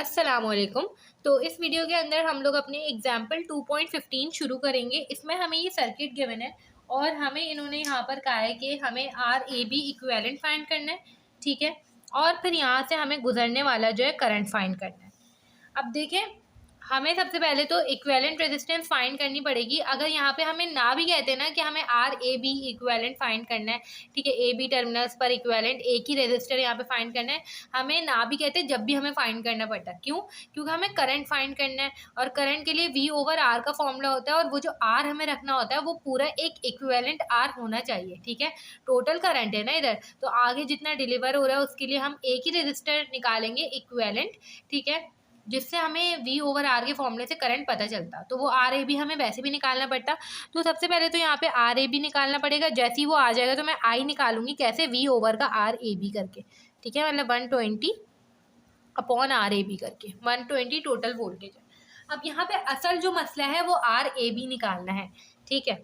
अस्सलामुअलैकुम। तो इस वीडियो के अंदर हम लोग अपने एग्जाम्पल 2.15 शुरू करेंगे। इसमें हमें ये सर्किट गिवन है और हमें इन्होंने यहाँ पर कहा है कि हमें R A B equivalent find करना है, ठीक है। और फिर यहाँ से हमें गुजरने वाला जो है करंट फाइंड करना है। अब देखें, हमें सबसे पहले तो इक्विवेलेंट रेजिस्टेंस फाइंड करनी पड़ेगी। अगर यहाँ पे हमें ना भी कहते हैं ना कि हमें R A B equivalent find करना है, ठीक है, ए बी टर्मिनल्स पर इक्विवेलेंट एक ही रेजिस्टर यहाँ पे फाइंड करना है, हमें ना भी कहते जब भी हमें फाइंड करना पड़ता है। क्यों? क्योंकि हमें करंट फाइंड करना है और करंट के लिए वी ओवर आर का फॉर्मूला होता है और वो जो आर हमें रखना होता है वो पूरा एक इक्विवेलेंट आर होना चाहिए, ठीक है। टोटल करंट है ना इधर, तो आगे जितना डिलीवर हो रहा है उसके लिए हम एक ही रेजिस्टर निकालेंगे इक्विवेलेंट, ठीक है, जिससे हमें वी ओवर आर के फॉर्मूले से करंट पता चलता। तो वो आर ए बी हमें वैसे भी निकालना पड़ता। तो सबसे पहले तो यहाँ पे आर ए बी निकालना पड़ेगा। जैसे ही वो आ जाएगा तो मैं आई निकालूंगी, कैसे, वी ओवर का आर ए बी करके, ठीक है, मतलब 120 अपॉन आर ए बी करके 120 टोटल वोल्टेज है। अब यहाँ पे असल जो मसला है वो आर ए बी निकालना है, ठीक है।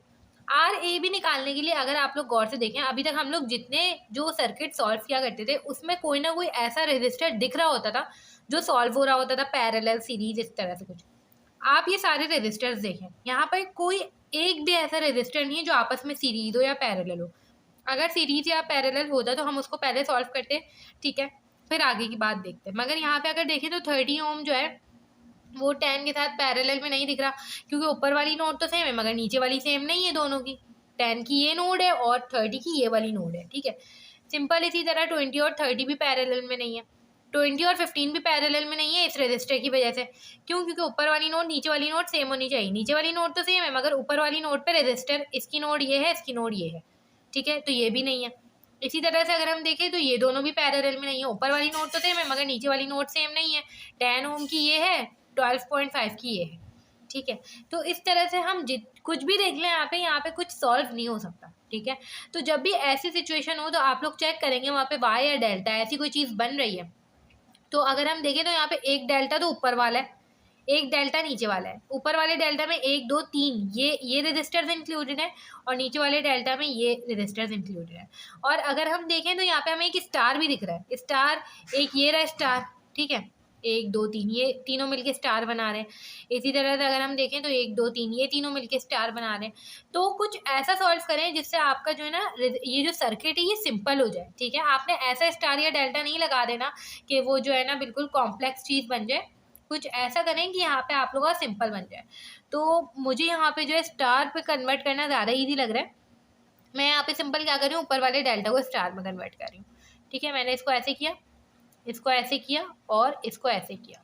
आर ए बी निकालने के लिए अगर आप लोग गौर से देखें, अभी तक हम लोग जितने जो सर्किट सॉल्व किया करते थे उसमें कोई ना कोई ऐसा रेजिस्टर दिख रहा होता था जो सॉल्व हो रहा होता था, पैरेलल, सीरीज, इस तरह से कुछ। आप ये सारे रेजिस्टर्स देखें, यहाँ पर कोई एक भी ऐसा रेजिस्टर नहीं है जो आपस में सीरीज हो या पैरेलल हो। अगर सीरीज या पैरेलल होता तो हम उसको पहले सॉल्व करते, ठीक है, फिर आगे की बात देखते हैं। मगर यहाँ पे अगर देखें तो 30 ओम जो है वो 10 के साथ पैरेलल में नहीं दिख रहा, क्योंकि ऊपर वाली नोड तो सेम है मगर नीचे वाली सेम नहीं है दोनों की। 10 की ये नोड है और 30 की ये वाली नोड है, ठीक है। सिंपल इसी तरह 20 और 30 भी पैरेलल में नहीं है, 20 और 15 भी पैरेलल में नहीं है इस रजिस्टर की वजह से। क्यों? क्योंकि ऊपर वाली नोड नीचे वाली नोड सेम होनी चाहिए। नीचे वाली नोड तो सेम है मगर ऊपर वाली नोड पे रजिस्टर, इसकी नोड ये है, इसकी नोड ये है, ठीक है, तो ये भी नहीं है। इसी तरह से अगर हम देखें तो ये दोनों भी पैरेलल में नहीं है। ऊपर वाली नोड तो सेम है मगर नीचे वाली नोड सेम नहीं है। 10 ओम की ये है, 12.5 की ये है, ठीक है। तो इस तरह से हम कुछ भी देख लें यहाँ पे कुछ सॉल्व नहीं हो सकता, ठीक है। तो जब भी ऐसी सिचुएशन हो तो आप लोग चेक करेंगे वहाँ पे वाई या डेल्टा ऐसी कोई चीज़ बन रही है। तो अगर हम देखें तो यहाँ पे एक डेल्टा तो ऊपर वाला है, एक डेल्टा नीचे वाला है। ऊपर वाले डेल्टा में 1 2 3 ये रजिस्टर्स इंक्लूडेड है और नीचे वाले डेल्टा में ये रजिस्टर्स इंक्लूडेड है। और अगर हम देखें तो यहाँ पे हमें एक स्टार भी दिख रहा है, स्टार, एक ये रहा स्टार, ठीक है, 1 2 3 ये तीनों मिलके स्टार बना रहे हैं। इसी तरह से अगर हम देखें तो 1 2 3 ये तीनों मिलके स्टार बना रहे हैं। तो कुछ ऐसा सॉल्व करें जिससे आपका जो है ना ये जो सर्किट है ये सिंपल हो जाए, ठीक है। आपने ऐसा स्टार या डेल्टा नहीं लगा देना कि वो जो है ना बिल्कुल कॉम्प्लेक्स चीज़ बन जाए। कुछ ऐसा करें कि यहाँ पे आप लोगों का सिंपल बन जाए। तो मुझे यहाँ पे जो है स्टार पे कन्वर्ट करना ज़्यादा ईजी लग रहा है। मैं यहाँ पे सिंपल क्या कर रही हूँ, ऊपर वाले डेल्टा को स्टार में कन्वर्ट कर रही हूँ, ठीक है। मैंने इसको ऐसे किया, इसको ऐसे किया और इसको ऐसे किया।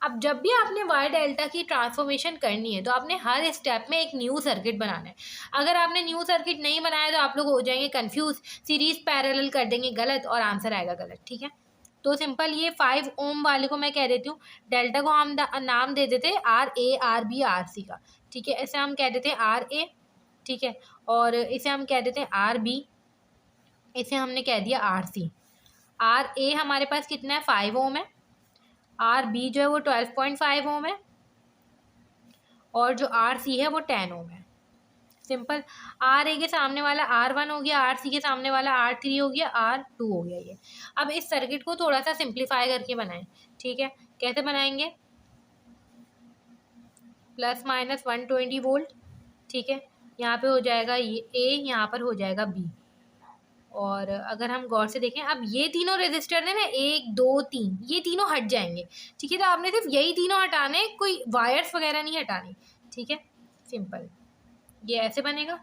अब जब भी आपने वाई डेल्टा की ट्रांसफॉर्मेशन करनी है तो आपने हर स्टेप में एक न्यू सर्किट बनाना है। अगर आपने न्यू सर्किट नहीं बनाया तो आप लोग हो जाएंगे कंफ्यूज, सीरीज पैरेलल कर देंगे गलत और आंसर आएगा गलत, ठीक है। तो सिंपल ये 5 ओम वाले को मैं कह देती हूँ, डेल्टा को हम नाम दे देते R A R B R C का, ठीक है। इसे हम कह देते हैं आर ए, ठीक है, और इसे हम कह देते हैं आर बी, इसे हमने कह दिया आर सी। आर ए हमारे पास कितना है, 5 ओम है, आर बी जो है वो 12.5 ओम है और जो आर सी है वो 10 ओम है। सिंपल, आर ए के सामने वाला R1 हो गया, आर सी के सामने वाला R3 हो गया, R2 हो गया ये। अब इस सर्किट को थोड़ा सा सिंप्लीफाई करके बनाएं, ठीक है। कैसे बनाएंगे, प्लस माइनस 120 वोल्ट, ठीक है, यहाँ पे हो जाएगा ये A, यहाँ पर हो जाएगा B। और अगर हम गौर से देखें, अब ये तीनों रेजिस्टर है ना, 1 2 3, ये तीनों हट जाएंगे, ठीक है। तो आपने सिर्फ यही तीनों हटाने, कोई वायर्स वगैरह नहीं हटानी, ठीक है। सिंपल, ये ऐसे बनेगा,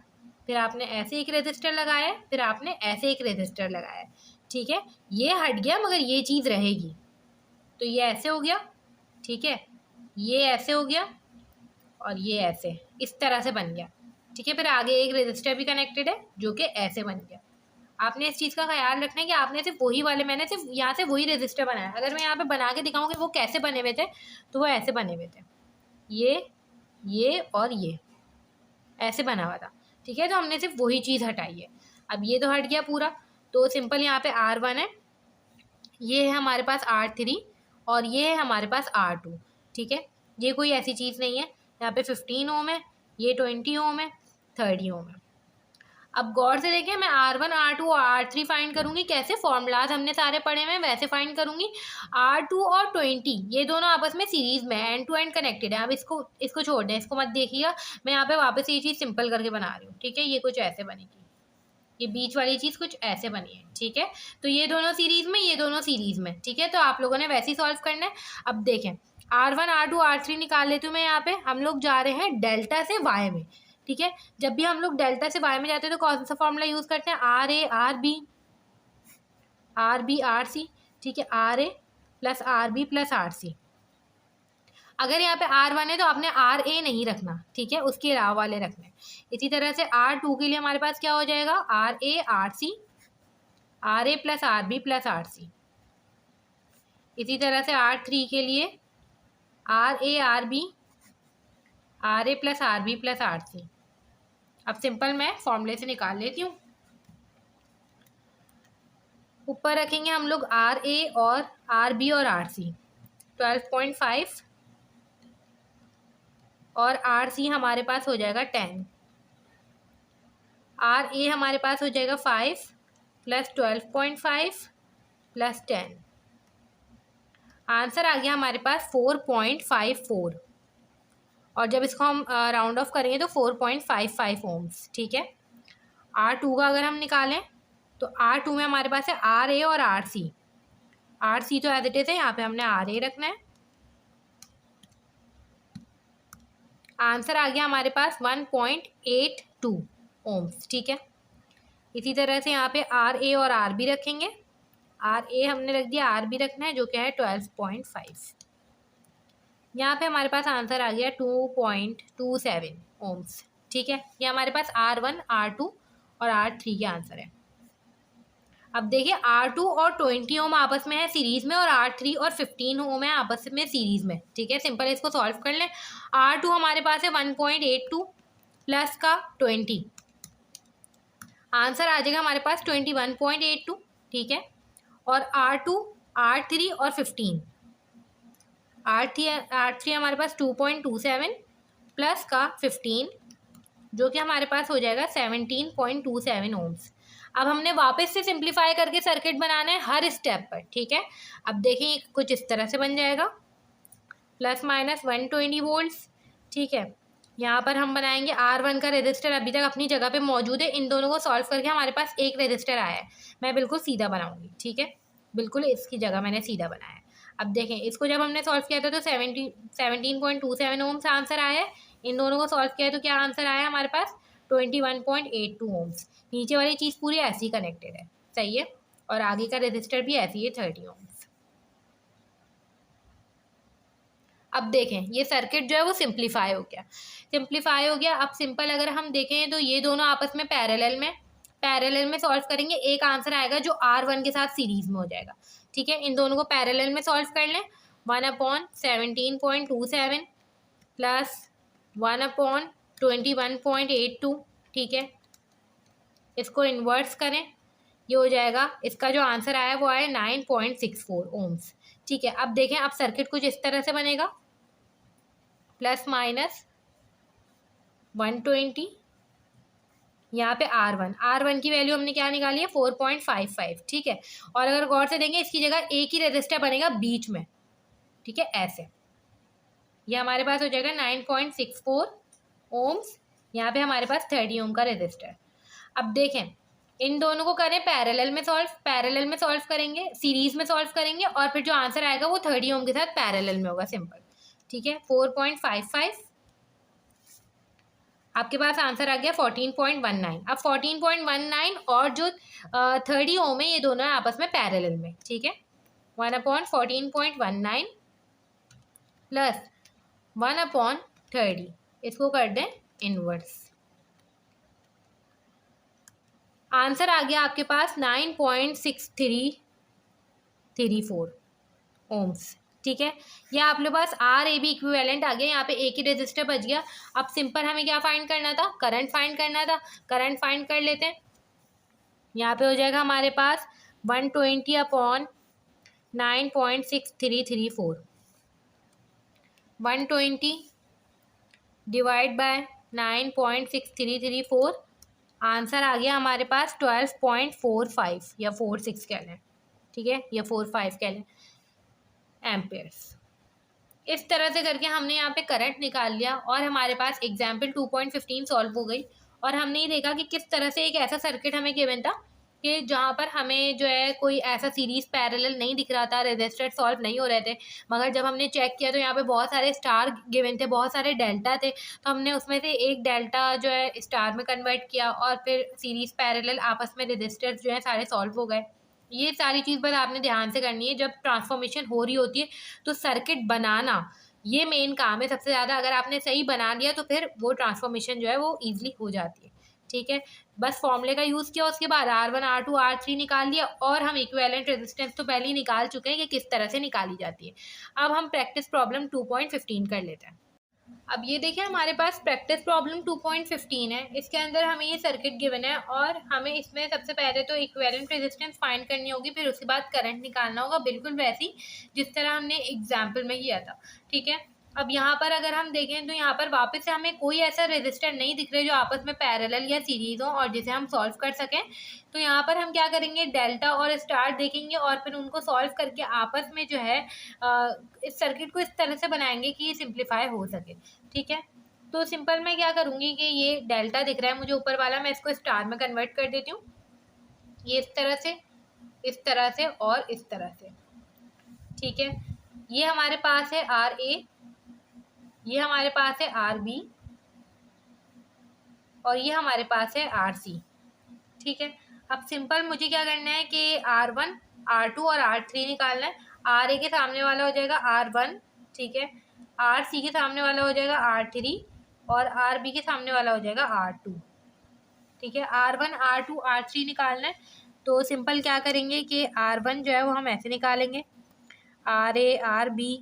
फिर आपने ऐसे एक रेजिस्टर लगाया है, फिर आपने ऐसे एक रेजिस्टर लगाया है, ठीक है। ये हट गया मगर ये चीज़ रहेगी, तो ये ऐसे हो गया, ठीक है, ये ऐसे हो गया और ये ऐसे, इस तरह से बन गया, ठीक है। फिर आगे एक रेजिस्टर भी कनेक्टेड है जो कि ऐसे बन गया। आपने इस चीज़ का ख्याल रखना है कि आपने सिर्फ वही वाले, मैंने सिर्फ यहाँ से वही रजिस्टर बनाया। अगर मैं यहाँ पे बना के दिखाऊँ कि वो कैसे बने हुए थे तो वो ऐसे बने हुए थे, ये और ये ऐसे बना हुआ था, ठीक है। तो हमने सिर्फ वही चीज़ हटाई है। अब ये तो हट गया पूरा, तो सिंपल यहाँ पे R1 है, ये है हमारे पास R3 और ये है हमारे पास R2, ठीक है। ये कोई ऐसी चीज़ नहीं है। यहाँ पे 15 ओम है, ये 20 ओम है, 30 ओम है। अब गौर से देखें, मैं R1 R2 और R3 फाइंड करूंगी। कैसे? फॉर्मूलाज हमने सारे पढ़े हुए हैं वैसे फाइंड करूंगी। R2 और 20 ये दोनों आपस में सीरीज में एंड टू एंड कनेक्टेड है। अब इसको छोड़ दें, इसको मत देखिएगा। मैं यहाँ पे वापस ये चीज़ सिंपल करके बना रही हूँ, ठीक है। ये कुछ ऐसे बनेगी, ये बीच वाली चीज़ कुछ ऐसे बनी है, ठीक है। तो ये दोनों सीरीज में, ये दोनों सीरीज में, ठीक है। तो आप लोगों ने वैसे ही सॉल्व करना है। अब देखें, R1 R2 R3 निकाल लेती हूँ मैं। यहाँ पे हम लोग जा रहे हैं डेल्टा से वाई में, ठीक है। जब भी हम लोग डेल्टा से वाई में जाते हैं तो कौन सा फॉर्मूला यूज़ करते हैं? आर बी आर सी, ठीक है। RA plus RB plus RC। अगर यहाँ पे R1 है तो आपने RA नहीं रखना, ठीक है, उसके अलावा वाले रखने। इसी तरह से R2 के लिए हमारे पास क्या हो जाएगा? RA RC, RA plus RB plus RC। इसी तरह से R3 के लिए RA RB, RA plus RB plus RC। अब सिंपल मैं फॉर्मूले से निकाल लेती हूँ। ऊपर रखेंगे हम लोग RA और RB और RC 12.5 और RC हमारे पास हो जाएगा 10। RA हमारे पास हो जाएगा 5 प्लस 12.5 प्लस 10। आंसर आ गया हमारे पास 4.54 और जब इसको हम राउंड ऑफ करेंगे तो 4.55 ओम्स, ठीक है। R2 का अगर हम निकालें तो R2 में हमारे पास है RA और RC। RC तो एज इट इज है, यहाँ पे हमने RA रखना है। आंसर आ गया हमारे पास 1.82 ओम्स, ठीक है। इसी तरह से यहाँ पे RA और RB रखेंगे। RA हमने रख दिया, RB रखना है जो क्या है 12.5। यहाँ पे हमारे पास आंसर आ गया 2.27 ओम्स, ठीक है। ये हमारे पास R1 R2 और R3 के आंसर है। अब देखिए, R2 और 20 ओम आपस में है सीरीज में और R3 और 15 ओम है आपस में सीरीज में, ठीक है। सिंपल इसको सॉल्व कर लें। R2 हमारे पास है 1.82 प्लस का 20, आंसर आ जाएगा हमारे पास 21.82, ठीक है। और R2 R3 और 15, R3 हमारे पास 2.27 प्लस का 15 जो कि हमारे पास हो जाएगा 17.27 ओम्स। अब हमने वापस से सिंप्लीफाई करके सर्किट बनाना है हर स्टेप पर, ठीक है। अब देखिए कुछ इस तरह से बन जाएगा, प्लस माइनस 120 वोल्ट्स, ठीक है। यहाँ पर हम बनाएंगे R1 का रेजिस्टर अभी तक अपनी जगह पे मौजूद है। इन दोनों को सॉल्व करके हमारे पास एक रेजिस्टर आया है। मैं बिल्कुल सीधा बनाऊंगी, ठीक है, बिल्कुल इसकी जगह मैंने सीधा बनाया है। अब देखें, इसको जब हमने सॉल्व किया था तो 17.27 ओम्स आंसर आया है। इन दोनों को सॉल्व किया है तो क्या आंसर आया हमारे पास? 21.82 ओम्स। नीचे वाली चीज़ पूरी ऐसी कनेक्टेड है, सही है। और आगे का रेजिस्टर भी ऐसी है 30 ओम्स। अब देखें, ये सर्किट जो है वो सिंप्लीफाई हो गया। अब सिंपल अगर हम देखें तो ये दोनों आपस में पैरेलल में सॉल्व करेंगे। एक आंसर आएगा जो R1 के साथ सीरीज में हो जाएगा, ठीक है। इन दोनों को पैरेलल में सॉल्व कर लें। 1/17.27 प्लस 1/21.82, ठीक है। इसको इन्वर्स करें, ये हो जाएगा, इसका जो आंसर आया वो आया 9.64 ओम्स, ठीक है। अब देखें, अब सर्किट कुछ इस तरह से बनेगा, प्लस माइनस 120, यहाँ पे R1 की वैल्यू हमने क्या निकाली है? 4.55, ठीक है। और अगर गौर से देंगे इसकी जगह एक ही रेजिस्टर बनेगा बीच में, ठीक है, ऐसे। ये हमारे पास हो जाएगा 9.64 ओम्स। यहाँ पे हमारे पास 30 ओम का रेजिस्टर। अब देखें, इन दोनों को करें पैरेलल में सॉल्व करेंगे, सीरीज में सॉल्व करेंगे और फिर जो आंसर आएगा वो 30 ओम के साथ पैरेलल में होगा, सिंपल, ठीक है। 4.55, आपके पास आंसर आ गया 14.19। अब 14.19 और जो 30 ओम है ये दोनों है आपस में पैरेलल में, ठीक है। 1/14.19 प्लस 1/30, इसको कर दें इनवर्स। आंसर आ गया आपके पास 9.6334 ओम्स, ठीक है। ये आप लोग पास RAB इक्विवेलेंट आ गया। यहाँ पे एक ही रेजिस्टर बच गया। अब सिंपल हमें क्या फाइंड करना था? करंट फाइंड करना था। करंट फाइंड कर लेते हैं। यहाँ पे हो जाएगा हमारे पास 120/9.6334, 120 डिवाइड बाय 9.6334, आंसर आ गया हमारे पास 12.45 या 46 कह लें, ठीक है, या 45 कह लें एम्पेयर्स। इस तरह से करके हमने यहाँ पे करंट निकाल लिया और हमारे पास एग्जाम्पल 2.15 सॉल्व हो गई। और हमने ये देखा कि किस तरह से एक ऐसा सर्किट हमें गिवन था कि जहाँ पर हमें जो है कोई ऐसा सीरीज पैरेलल नहीं दिख रहा था, रेजिस्टर सॉल्व नहीं हो रहे थे, मगर जब हमने चेक किया तो यहाँ पे बहुत सारे स्टार गिवन थे, बहुत सारे डेल्टा थे, तो हमने उसमें से एक डेल्टा जो है स्टार में कन्वर्ट किया और फिर सीरीज पैरेलल आपस में रेजिस्टर्स जो है सारे सॉल्व हो गए। ये सारी चीज़ बस आपने ध्यान से करनी है। जब ट्रांसफॉर्मेशन हो रही होती है तो सर्किट बनाना ये मेन काम है सबसे ज़्यादा। अगर आपने सही बना लिया तो फिर वो ट्रांसफॉर्मेशन जो है वो ईजिली हो जाती है, ठीक है। बस फॉर्मूले का यूज़ किया, उसके बाद R1 R2 R3 निकाल लिया और हम इक्विवेलेंट रेजिस्टेंस तो पहले ही निकाल चुके हैं कि किस तरह से निकाली जाती है। अब हम प्रैक्टिस प्रॉब्लम 2.15 कर लेते हैं। अब ये देखिए हमारे पास प्रैक्टिस प्रॉब्लम 2.15 है। इसके अंदर हमें ये सर्किट गिवन है और हमें इसमें सबसे पहले तो इक्विवेलेंट रेजिस्टेंस फाइंड करनी होगी, फिर उसके बाद करंट निकालना होगा, बिल्कुल वैसी जिस तरह हमने एग्जाम्पल में किया था, ठीक है। अब यहाँ पर अगर हम देखें तो यहाँ पर वापस से हमें कोई ऐसा रेजिस्टर नहीं दिख रहा जो आपस में पैरेलल या सीरीज हो और जिसे हम सॉल्व कर सकें। तो यहाँ पर हम क्या करेंगे, डेल्टा और स्टार देखेंगे और फिर उनको सॉल्व करके आपस में जो है इस सर्किट को इस तरह से बनाएंगे कि ये सिंप्लीफाई हो सके, ठीक है। तो सिंपल मैं क्या करूँगी कि ये डेल्टा दिख रहा है मुझे ऊपर वाला, मैं इसको स्टार में कन्वर्ट कर देती हूँ, ये इस तरह से, इस तरह से और इस तरह से, ठीक है। ये हमारे पास है RA, ये हमारे पास है RB और ये हमारे पास है RC, ठीक है। अब सिंपल मुझे क्या करना है कि R1 R2 और R3 निकालना है। RA के सामने वाला हो जाएगा R1, ठीक है, RC के सामने वाला हो जाएगा R3 और RB के सामने वाला हो जाएगा R2, ठीक है। R1 R2 R3 निकालना है तो सिंपल क्या करेंगे कि R1 जो है वो हम ऐसे निकालेंगे, RA RB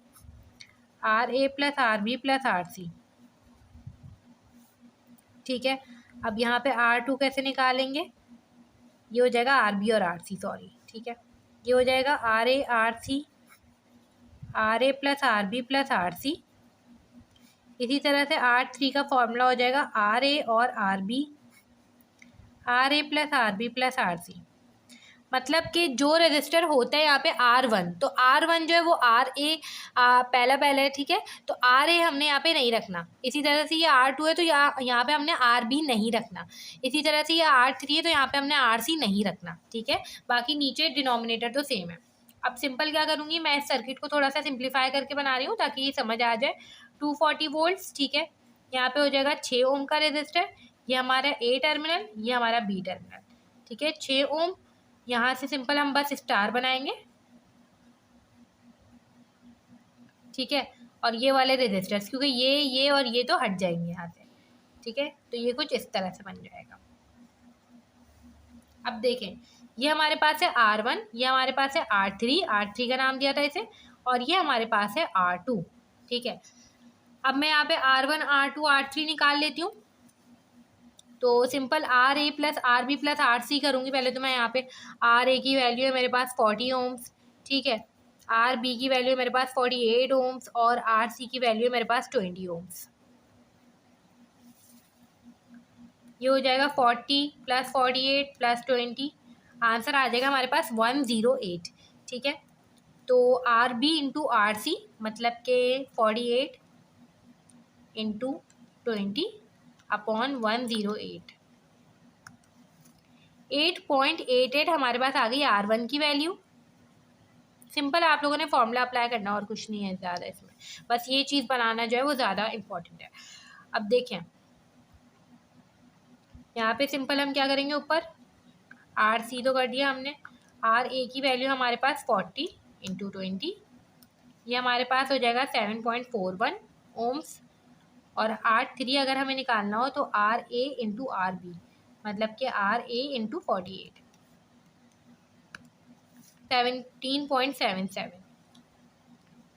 RA plus RB plus RC, ठीक है। अब यहाँ पे R2 कैसे निकालेंगे, ये हो जाएगा RB और RC, सॉरी, ठीक है। ये हो जाएगा RA RC RA plus RB plus RC। इसी तरह से R3 का फॉर्मूला हो जाएगा RA और RB RA plus RB plus RC। मतलब कि जो रजिस्टर होता है यहाँ पे R1, तो R1 जो है वो RA पहला है, ठीक है, तो RA हमने यहाँ पे नहीं रखना। इसी तरह से ये R2 है तो यहाँ पे हमने RB नहीं रखना। इसी तरह से ये R3 है तो यहाँ पे हमने RC नहीं रखना, ठीक है। बाकी नीचे डिनोमिनेटर तो सेम है। अब सिंपल क्या करूँगी, मैं इस सर्किट को थोड़ा सा सिंप्लीफाई करके बना रही हूँ ताकि ये समझ आ जाए। 240 वोल्ट्स, ठीक है, यहाँ पे हो जाएगा 6 ओम का रजिस्टर, ये हमारा A टर्मिनल, ये हमारा B टर्मिनल, ठीक है। 6 ओम, यहाँ से सिंपल हम बस स्टार बनाएंगे, ठीक है, और ये वाले रेजिस्टर्स क्योंकि ये और ये तो हट जाएंगे यहाँ से, ठीक है। तो ये कुछ इस तरह से बन जाएगा। अब देखें, ये हमारे पास है R1, ये हमारे पास है R3 का नाम दिया था इसे, और ये हमारे पास है R2, ठीक है। अब मैं यहाँ पे R1 R2 R3 निकाल लेती हूँ तो simple RA plus RB plus RC करूँगी। पहले तो मैं यहाँ पे RA की वैल्यू है मेरे पास 40 ओम्स, ठीक है, RB की वैल्यू है मेरे पास 48 ओम्स और RC की वैल्यू है मेरे पास 20 ओम्स। ये हो जाएगा 40 प्लस 48 प्लस 20, आंसर आ जाएगा हमारे पास 108, ठीक है। तो RB इंटू RC मतलब के 48 इंटू 20 अपॉन 108, 8.88 हमारे पास आ गई R1 की वैल्यू। सिंपल आप लोगों ने फॉर्मूला अप्लाई करना और कुछ नहीं है ज़्यादा इसमें, बस ये चीज़ बनाना जो है वो ज़्यादा इम्पोर्टेंट है। अब देखें यहाँ पे सिंपल हम क्या करेंगे, ऊपर RC तो कर दिया हमने, RA की वैल्यू हमारे पास 40 इंटू 20, ये हमारे पास हो जाएगा 7.41 ओम्स, और R3 अगर हमें निकालना हो तो RA इंटू RB मतलब कि RA इंटू 48, 17.77,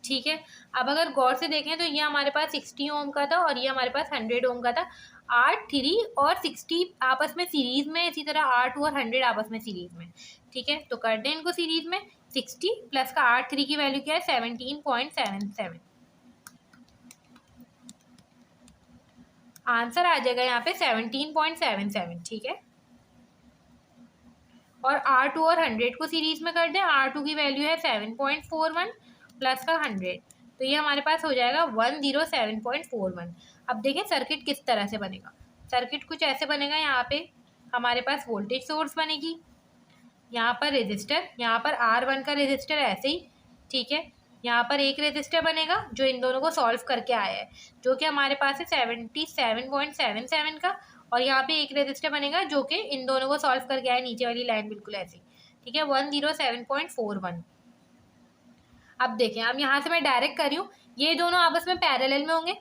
ठीक है। अब अगर गौर से देखें तो ये हमारे पास 60 ओम का था और ये हमारे पास 100 ओम का था। R3 और 60 आपस में सीरीज में, इसी तरह R2 और 100 आपस में सीरीज में, ठीक है। तो कर दें इनको सीरीज में, 60 प्लस का R3 की वैल्यू क्या है 17.77, आंसर आ जाएगा यहाँ पे 17.77, ठीक है। और R2 और 100 को सीरीज़ में कर दें। R2 की वैल्यू है 7.41 प्लस का 100, तो ये हमारे पास हो जाएगा 107.41। अब देखें सर्किट किस तरह से बनेगा। सर्किट कुछ ऐसे बनेगा, यहाँ पे हमारे पास वोल्टेज सोर्स बनेगी, यहाँ पर रेजिस्टर, यहाँ पर R1 का रेजिस्टर ऐसे ही, ठीक है। यहाँ पर एक रेजिस्टर बनेगा जो इन दोनों को सॉल्व करके आया है, जो कि हमारे पास है 77.77 का, और यहाँ पे एक रेजिस्टर बनेगा जो कि इन दोनों को सॉल्व करके आया, नीचे वाली लाइन बिल्कुल ऐसी, ठीक है, 107.41। अब देखें, अब यहाँ से मैं डायरेक्ट कर रही हूँ, ये दोनों आपस में पैरेलल में होंगे,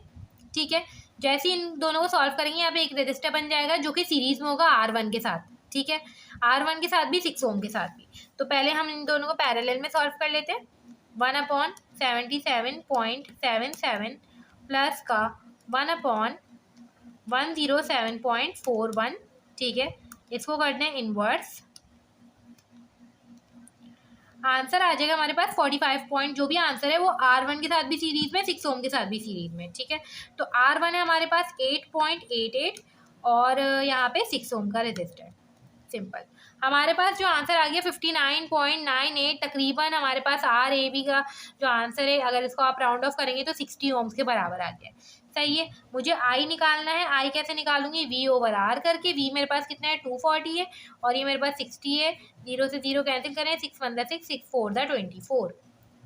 ठीक है। जैसे ही इन दोनों को सॉल्व करेंगे, यहाँ पे एक रेजिस्टर बन जाएगा जो कि सीरीज में होगा R1 के साथ, ठीक है, R1 के साथ भी 6 ओम के साथ भी। तो पहले हम इन दोनों को पैरेलल में सॉल्व कर लेते हैं। 1/77.77 प्लस का 1/107.41, ठीक है, इसको करते हैं इनवर्स। आंसर आ जाएगा हमारे पास 45 पॉइंट, जो भी आंसर है वो R1 के साथ भी सीरीज में, 6 ओम के साथ भी सीरीज में, ठीक है। तो R1 है हमारे पास 8.88 और यहाँ पे 6 ओम का रेजिस्टर। सिंपल, हमारे पास जो आंसर आ गया 59.98 तकरीबन, हमारे पास RAB का जो आंसर है, अगर इसको आप राउंड ऑफ करेंगे तो 60 ओम्स के बराबर आ गया। सही है। मुझे I निकालना है। I कैसे निकालूंगी? V/R करके। V मेरे पास कितना है? 240 है, और ये मेरे पास 60 है। 0 से 0 कैंसिल करें, 6 1 6, 6 4 24।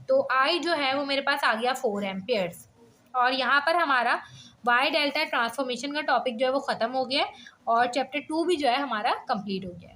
तो I जो है वो मेरे पास आ गया 4 एम्पियर्स। और यहाँ पर हमारा वाई डेल्टा ट्रांसफॉर्मेशन का टॉपिक जो है वो ख़त्म हो गया है, और चैप्टर 2 भी जो है हमारा कंप्लीट हो गया है।